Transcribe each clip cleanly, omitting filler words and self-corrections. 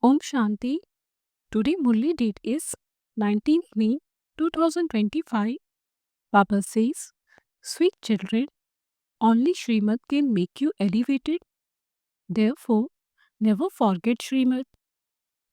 Om Shanti. Today Murli date is 19th May 2025. Baba says, Sweet children, only Srimad can make you elevated. Therefore, never forget Srimad.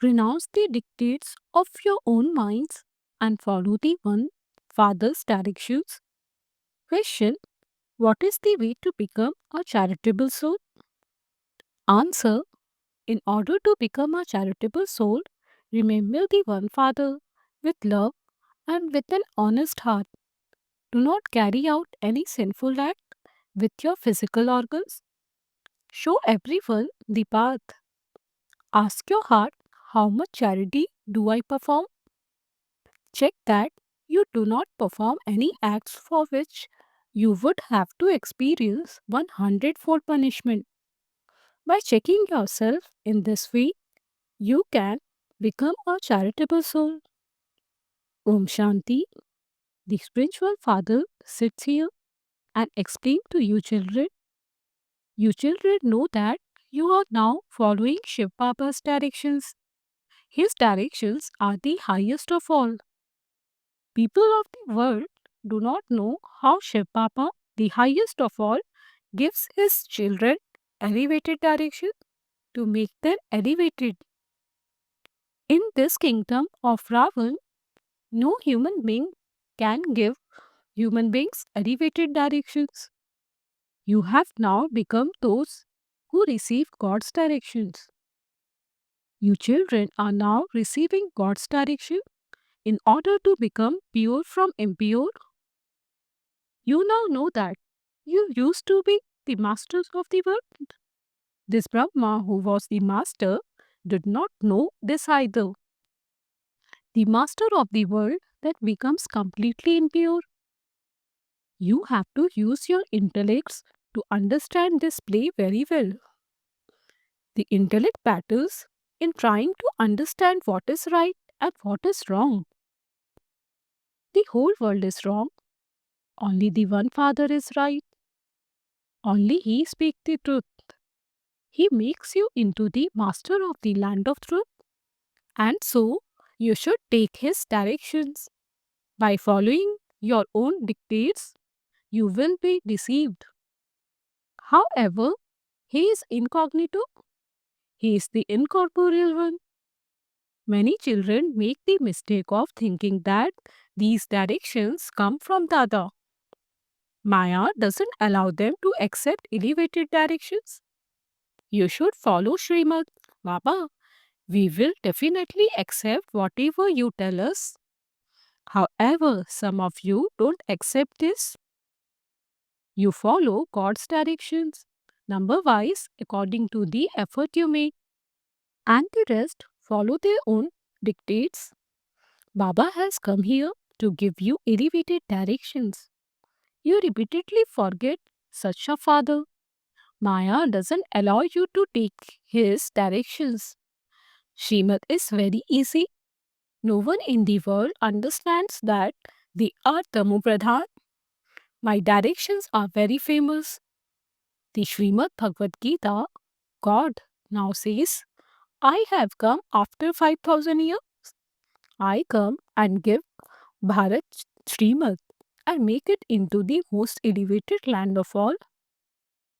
Renounce the dictates of your own minds and follow the one Father's directions. Question: what is the way to become a charitable soul? Answer: in order to become a charitable soul, remember the one Father with love and with an honest heart. Do not carry out any sinful act with your physical organs. Show everyone the path. Ask your heart, how much charity do I perform? Check that you do not perform any acts for which you would have to experience 100-fold punishment. By checking yourself in this way, you can become a charitable soul. Om Shanti. The spiritual father sits here and explains to you children. You children know that you are now following Shiv Baba's directions. His directions are the highest of all. People of the world do not know how Shiv Baba, the highest of all, gives his children elevated direction to make them elevated. In this kingdom of Ravan, no human being can give human beings elevated directions. You have now become those who receive God's directions. You children are now receiving God's direction in order to become pure from impure. You now know that you used to be the masters of the world. This Brahma, who was the master, did not know this either. The master of the world that becomes completely impure. You have to use your intellects to understand this play very well. The intellect battles in trying to understand what is right and what is wrong. The whole world is wrong. Only the one Father is right. Only He speaks the truth. He makes you into the master of the land of truth. And so, you should take His directions. By following your own dictates, you will be deceived. However, He is incognito. He is the incorporeal one. Many children make the mistake of thinking that these directions come from Dada. Maya doesn't allow them to accept elevated directions. You should follow Srimad. Baba, we will definitely accept whatever you tell us. However, some of you don't accept this. You follow God's directions, number wise, according to the effort you make, and the rest follow their own dictates. Baba has come here to give you elevated directions. You repeatedly forget such a father. Maya doesn't allow you to take his directions. Srimad is very easy. No one in the world understands that they are Tamopradhan. My directions are very famous. The Srimad Bhagavad Gita, God now says, I have come after 5000 years. I come and give Bharat Srimad and make it into the most elevated land of all.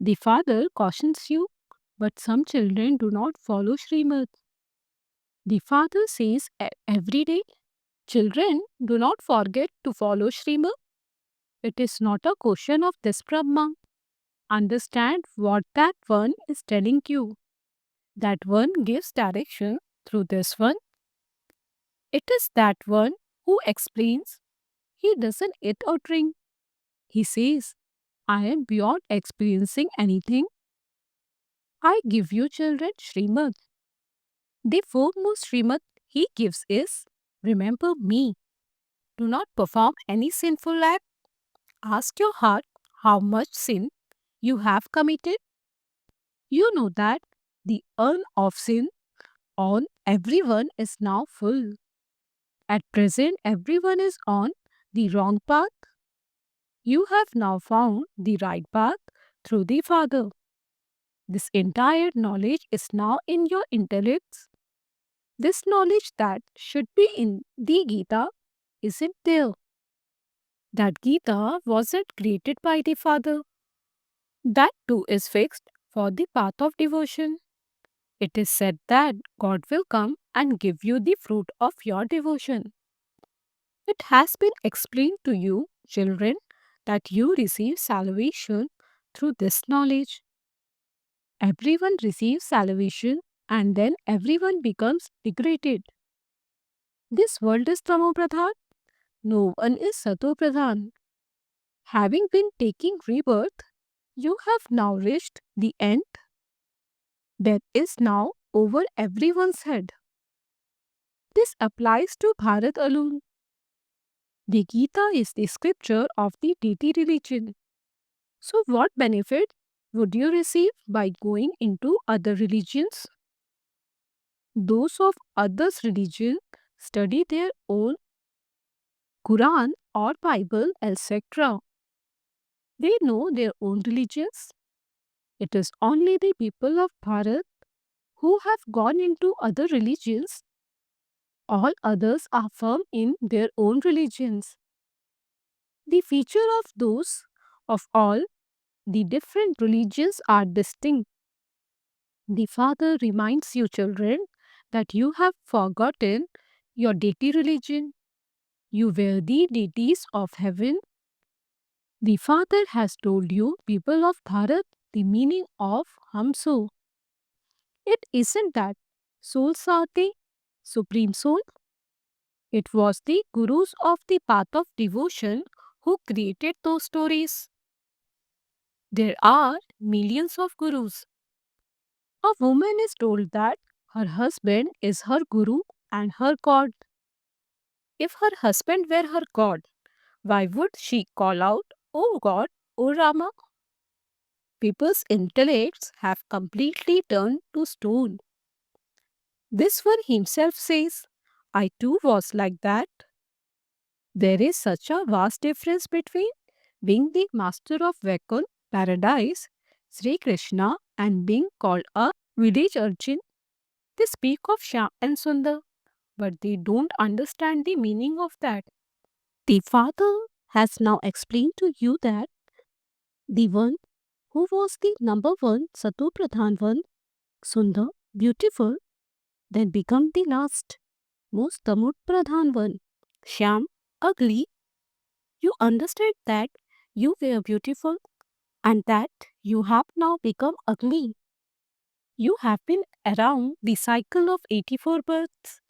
The father cautions you, but some children do not follow Srimad. The father says every day, children, do not forget to follow Srimad. It is not a question of this Brahma. Understand what that one is telling you. That one gives direction through this one. It is that one who explains. He doesn't eat or drink. He says, I am beyond experiencing anything. I give you children Srimad. The foremost Srimad he gives is, remember me. Do not perform any sinful act. Ask your heart how much sin you have committed. You know that the urn of sin on everyone is now full. At present, everyone is on the wrong path. You have now found the right path through the Father. This entire knowledge is now in your intellects. This knowledge that should be in the Gita isn't there. That Gita wasn't created by the Father. That too is fixed for the path of devotion. It is said that God will come and give you the fruit of your devotion. It has been explained to you, children, that you receive salvation through this knowledge. Everyone receives salvation and then everyone becomes degraded. This world is Tamo Pradhan, no one is Sato Pradhan. Having been taking rebirth, you have now reached the end. Death is now over everyone's head. This applies to Bharat alone. The Gita is the scripture of the deity religion. So, what benefit would you receive by going into other religions? Those of others' religion study their own Quran or Bible, etc. They know their own religions. It is only the people of Bharat who have gone into other religions. All others are firm in their own religions. The feature of those of all the different religions are distinct. The Father reminds you, children, that you have forgotten your deity religion. You were the deities of heaven. The Father has told you, people of Bharat, the meaning of Hamso. It isn't that souls are the supreme soul. It was the gurus of the path of devotion who created those stories. There are millions of gurus. A woman is told that her husband is her guru and her god. If her husband were her god, why would she call out, "Oh God, oh Rama"? People's intellects have completely turned to stone. This one himself says, I too was like that. There is such a vast difference between being the master of Vaikunth paradise, Sri Krishna, and being called a village urchin. They speak of Shyam and Sundar, but they don't understand the meaning of that. The Father has now explained to you that the one who was the number one Sato Pradhan one, Sundar, beautiful, then become the last, most Tamut Pradhan one, Shyam, ugly. You understand that you were beautiful and that you have now become ugly. You have been around the cycle of 84 births.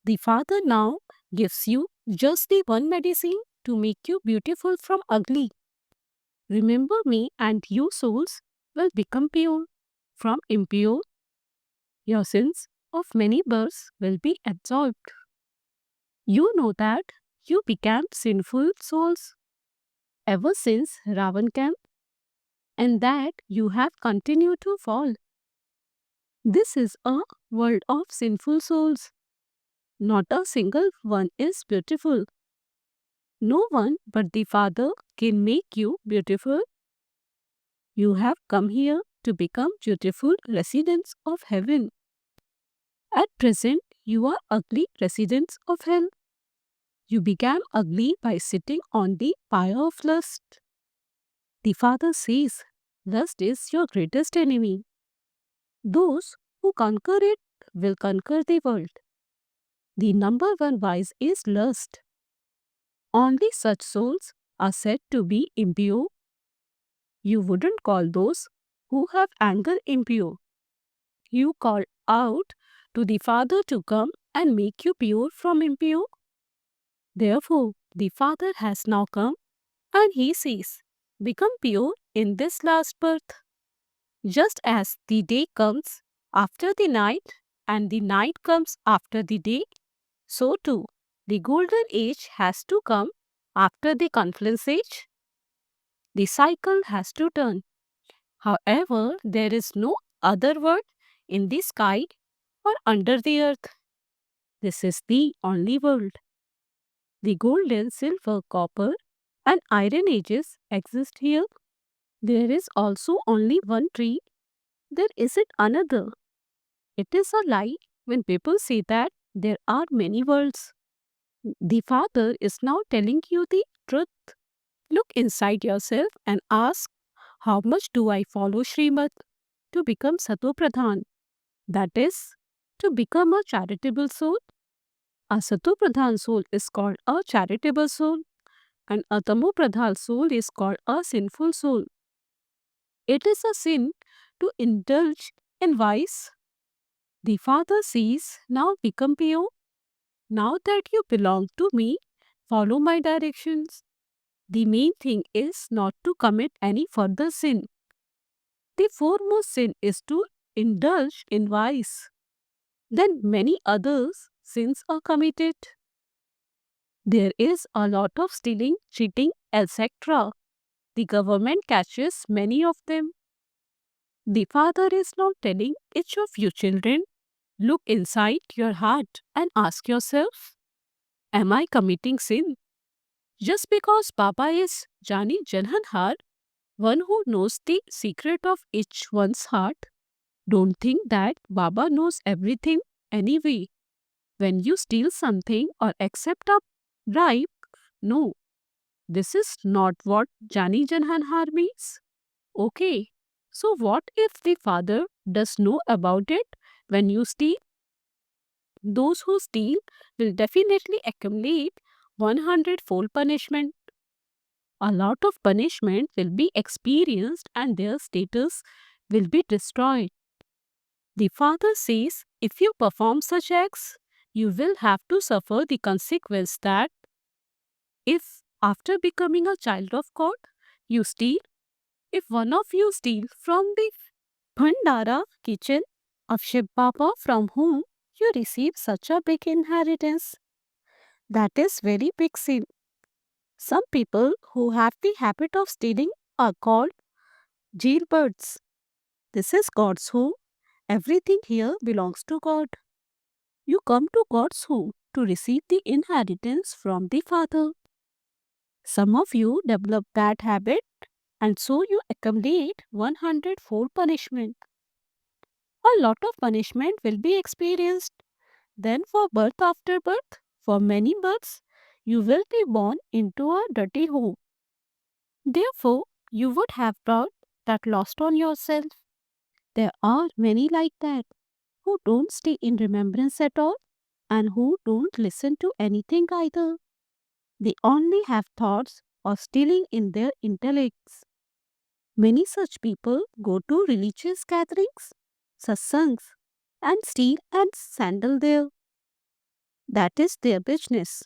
The Father now gives you just the one medicine to make you beautiful from ugly. Remember me and you souls will become pure. From impure, your sins of many births will be absorbed. You know that you became sinful souls ever since Ravan came and that you have continued to fall. This is a world of sinful souls. Not a single one is beautiful. No one but the Father can make you beautiful. You have come here to become beautiful residents of heaven. At present, you are ugly residents of hell. You became ugly by sitting on the pyre of lust. The Father says, lust is your greatest enemy. Those who conquer it will conquer the world. The number one vice is lust. Only such souls are said to be impure. You wouldn't call those who have anger impure. You call out to the Father to come and make you pure from impure. Therefore, the Father has now come and he says, become pure in this last birth. Just as the day comes after the night and the night comes after the day, so too the golden age has to come after the confluence age. The cycle has to turn. However, there is no other world in the sky or under the earth. This is the only world. The golden, silver, copper, and iron ages exist here. There is also only one tree. There isn't another. It is a lie When people say that there are many worlds, the Father is now telling you the truth. Look inside yourself and ask, how much do I follow Srimad to become Sato Pradhan? That is, to become a charitable soul. A Sato Pradhan soul is called a charitable soul, and a Tamo Pradhan soul is called a sinful soul. It is a sin to indulge in vice. The Father says, now become pure. Now that you belong to me, follow my directions. The main thing is not to commit any further sin. The foremost sin is to indulge in vice. Then many others sins are committed. There is a lot of stealing, cheating, etc. The government catches many of them. The Father is now telling each of you children, look inside your heart and ask yourself, am I committing sin? Just because Baba is Jani Janhanhar, one who knows the secret of each one's heart, don't think that Baba knows everything anyway. When you steal something or accept a bribe, no, this is not what Jani Janhanhar means. Okay, so what if the Father does know about it when you steal? Those who steal will definitely accumulate 100-fold punishment. A lot of punishment will be experienced and their status will be destroyed. The Father says, if you perform such acts, you will have to suffer the consequence that if after becoming a child of God, you steal, if one of you steal from the Bhandara kitchen of Shiv Baba from whom you receive such a big inheritance, that is very big sin. Some people who have the habit of stealing are called jailbirds. This is God's home. Everything here belongs to God. You come to God's home to receive the inheritance from the Father. Some of you develop bad habit and so you accumulate 100-fold punishment. A lot of punishment will be experienced. Then for birth after birth, for many births, you will be born into a dirty home. Therefore, you would have brought that lost on yourself. There are many like that who don't stay in remembrance at all and who don't listen to anything either. They only have thoughts of stealing in their intellects. Many such people go to religious gatherings, satsangs, and steal and sandal there. That is their business.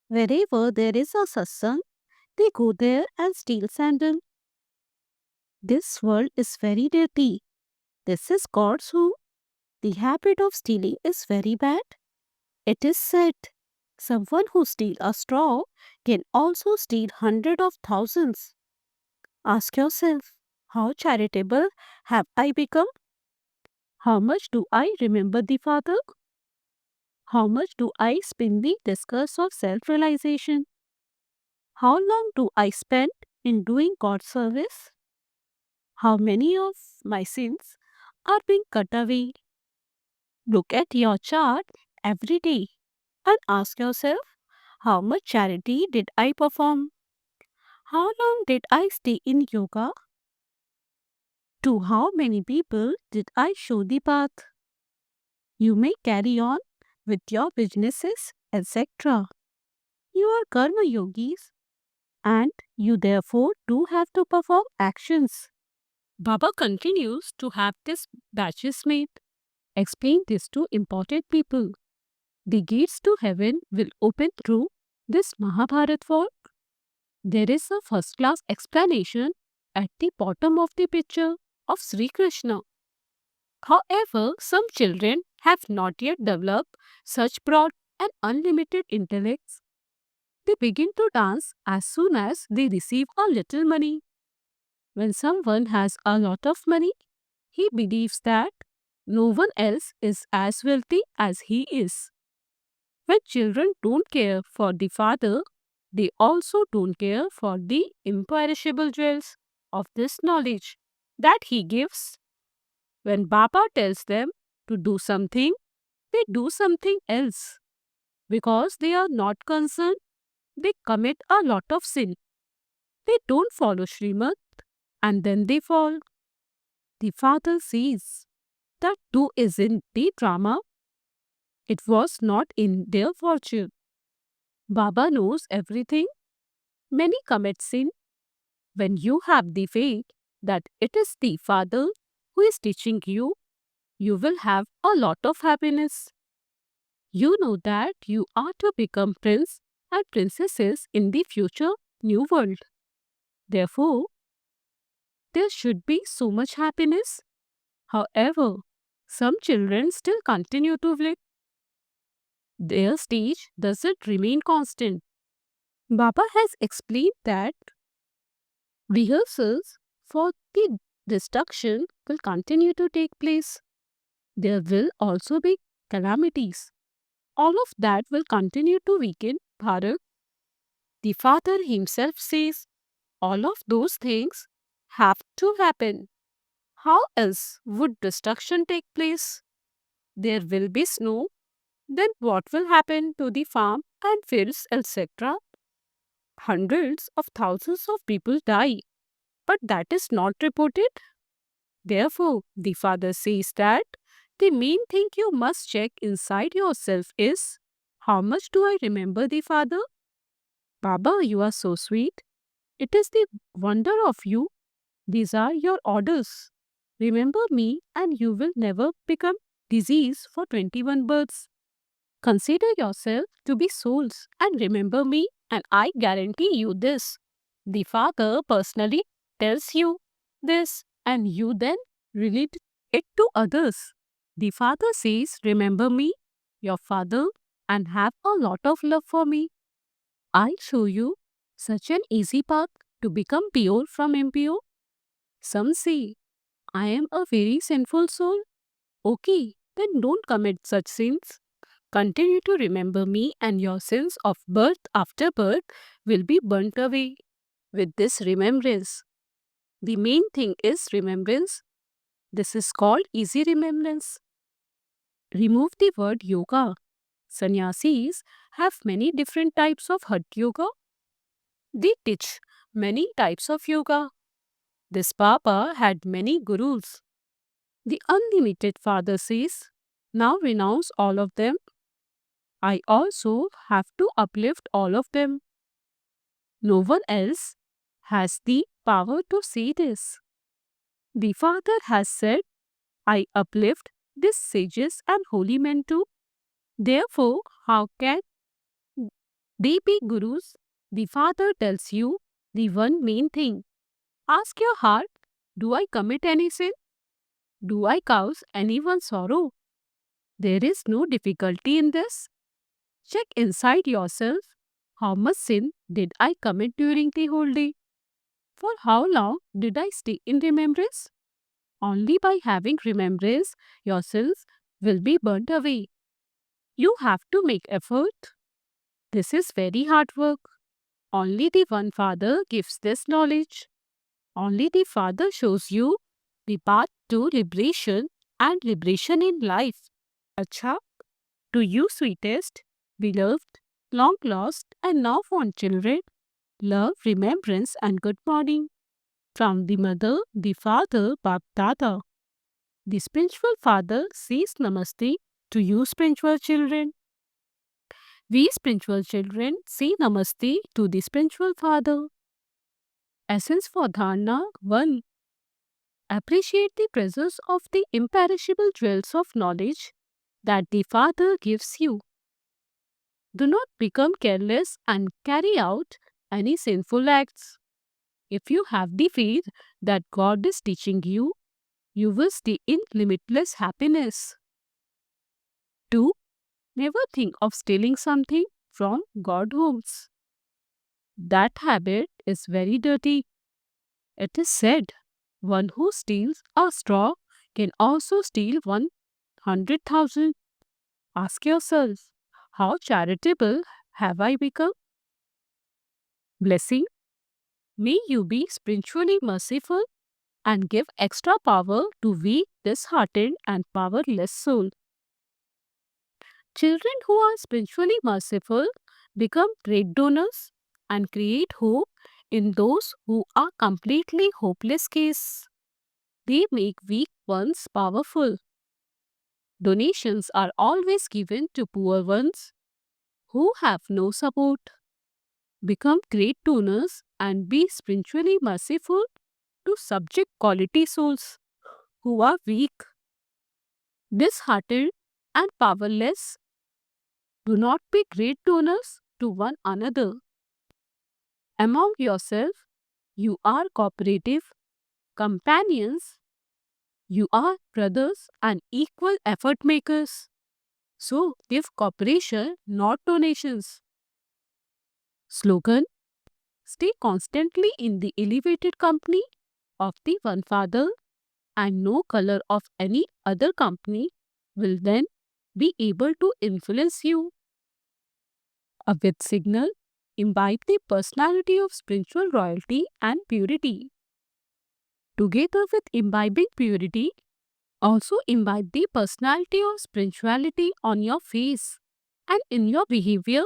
Wherever there is a satsang, they go there and steal sandal. This world is very dirty. This is God's home. The habit of stealing is very bad. It is said, someone who steals a straw can also steal hundreds of thousands. Ask yourself, how charitable have I become? How much do I remember the Father? How much do I spend the discourse of self-realization? How long do I spend in doing God's service? How many of my sins are being cut away? Look at your chart every day and ask yourself, how much charity did I perform? How long did I stay in yoga? To how many people did I show the path? You may carry on with your businesses, etc. You are karma yogis and you therefore do have to perform actions. Baba continues to have this batches made. Explain this to important people. The gates to heaven will open through this Mahabharat war. There is a first class explanation at the bottom of the picture of Sri Krishna. However, some children have not yet developed such broad and unlimited intellects. They begin to dance as soon as they receive a little money. When someone has a lot of money, he believes that no one else is as wealthy as he is. When children don't care for the father, they also don't care for the imperishable jewels of this knowledge that he gives. When Baba tells them to do something, they do something else. Because they are not concerned, they commit a lot of sin. They don't follow Srimad and then they fall. The father sees that too isn't the drama. It was not in their fortune. Baba knows everything. Many commit sin. When you have the faith that it is the Father who is teaching you, you will have a lot of happiness. You know that you are to become prince and princesses in the future new world. Therefore, there should be so much happiness. However, some children still continue to live. Their stage doesn't remain constant. Baba has explained that rehearsals for the destruction will continue to take place. There will also be calamities. All of that will continue to weaken Bharat. The Father himself says all of those things have to happen. How else would destruction take place? There will be snow. Then what will happen to the farm and fields, etc.? Hundreds of thousands of people die, but that is not reported. Therefore, the father says that the main thing you must check inside yourself is how much do I remember the father? Baba, you are so sweet. It is the wonder of you. These are your orders. Remember me, and you will never become disease for 21 births. Consider yourself to be souls and remember me, and I guarantee you this. The Father personally tells you this, and you then relate it to others. The Father says, remember me, your Father, and have a lot of love for me. I show you such an easy path to become pure from impure. Some say, I am a very sinful soul. Okay, then don't commit such sins. Continue to remember me, and your sins of birth after birth will be burnt away with this remembrance. The main thing is remembrance. This is called easy remembrance. Remove the word yoga. Sannyasis have many different types of Hatha yoga. They teach many types of yoga. This Baba had many gurus. The unlimited Father says, now renounce all of them. I also have to uplift all of them. No one else has the power to say this. The Father has said, I uplift these sages and holy men too. Therefore, how can they be gurus? The Father tells you the one main thing. Ask your heart, do I commit any sin? Do I cause anyone sorrow? There is no difficulty in this. Check inside yourself. How much sin did I commit during the whole day? For how long did I stay in remembrance? Only by having remembrance, your sins will be burnt away. You have to make effort. This is very hard work. Only the one Father gives this knowledge. Only the Father shows you the path to liberation and liberation in life. Acha, to you sweetest, beloved, long lost and now found children, love, remembrance and good morning. From the mother, the father, Bap Dada. The spiritual father says namaste to you spiritual children. We spiritual children say namaste to the spiritual father. Essence for dharana 1. Appreciate the presence of the imperishable jewels of knowledge that the Father gives you. Do not become careless and carry out any sinful acts. If you have the faith that God is teaching you, you will stay in limitless happiness. 2. Never think of stealing something from God homes. That habit is very dirty. It is said, one who steals a straw can also steal 100,000. Ask yourself, how charitable have I become? Blessing, may you be spiritually merciful and give extra power to weak, disheartened and powerless soul. Children who are spiritually merciful become great donors and create hope in those who are completely hopeless case. They make weak ones powerful. Donations are always given to poor ones who have no support. Become great donors and be spiritually merciful to subject quality souls who are weak, disheartened, and powerless. Do not be great donors to one another. Among yourself, you are cooperative companions, you are brothers and equal effort makers. So give cooperation, not donations. Slogan: stay constantly in the elevated company of the One Father, and no color of any other company will then be able to influence you. A with signal: imbibe the personality of spiritual royalty and purity. Together with imbibing purity, also imbibe the personality of spirituality on your face and in your behavior,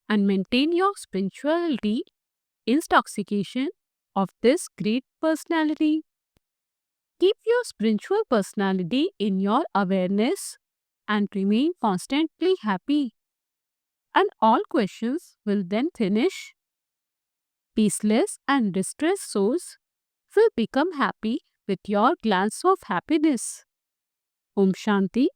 and maintain your spirituality intoxication of this great personality. Keep your spiritual personality in your awareness and remain constantly happy. And all questions will then finish. Peaceless and distressed souls will become happy with your glance of happiness. Om Shanti.